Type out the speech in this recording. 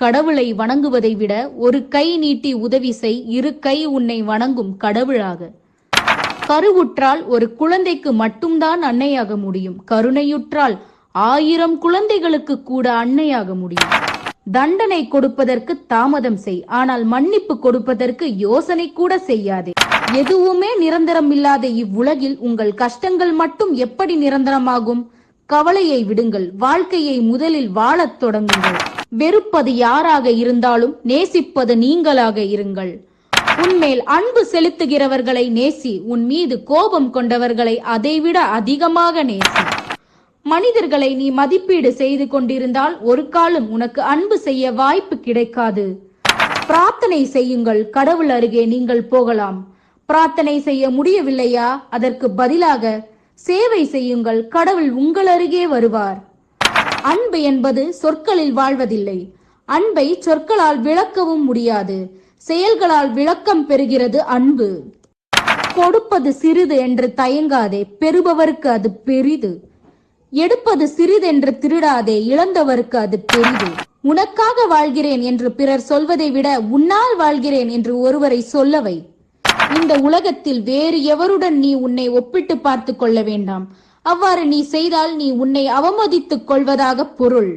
கடவுளை வணங்குவதை விட ஒரு கை நீட்டி உதவி செய், இரு கை உன்னை வணங்கும் கடவுளாக. கருவுற்றால் ஒரு குழந்தைக்கு மட்டும்தான் அன்னையாக முடியும். கருணையுற்றால் 1000 குழந்தைகளுக்கு கூட அன்னையாக முடியும். தண்டனை கொடுப்பதற்கு தாமதம் செய், ஆனால் மன்னிப்பு கொடுப்பதற்கு யோசனை கூட செய்யாதே. எதுவுமே நிரந்தரம் இல்லாத இவ்வுலகில் உங்கள் கஷ்டங்கள் மட்டும் எப்படி நிரந்தரமாகும்? கவலையை விடுங்கள், வாழ்க்கையை முதலில் வாழத் தொடங்குங்கள். வெறுப்பது யாராக இருந்தாலும் நேசிப்பது நீங்களாக இருங்கள். உன்மேல் அன்பு செலுத்துகிறவர்களை நேசி, உன் மீது கோபம் கொண்டவர்களை அதைவிட அதிகமாக நேசி. மனிதர்களை நீ மதிப்பீடு செய்து கொண்டிருந்தால் ஒரு காலம் உனக்கு அன்பு செய்ய வாய்ப்பு கிடைக்காது. பிரார்த்தனை செய்யுங்கள், கடவுள் அருகே நீங்கள் போகலாம். பிரார்த்தனை செய்ய முடியவில்லையா? அதற்கு பதிலாக சேவை செய்யுங்கள், கடவுள் உங்கள் அருகே வருவார். அன்பு என்பது சொற்களில் வாழ்வதில்லை. அன்பை சொற்களால் விளக்கவும் முடியாது, செயல்களால் விளக்கம் பெறுகிறது அன்பு. கொடுப்பது சிறிது என்று தயங்காதே, பெறுபவருக்கு அது பெரிது. எடுப்பது சிறிதென்று திருடாதே, இழந்தவருக்கு அது பெரிது. உனக்காக வாழ்கிறேன் என்று பிறர் சொல்வதை விட உன்னால் வாழ்கிறேன் என்று ஒருவரை சொல்லவை. இந்த உலகத்தில் வேறு எவருடன் நீ உன்னை ஒப்பிட்டு பார்த்து கொள்ள வேண்டாம். அவ்வாறு நீ செய்தால் நீ உன்னை அவமதித்துக் கொள்வதாக பொருள்.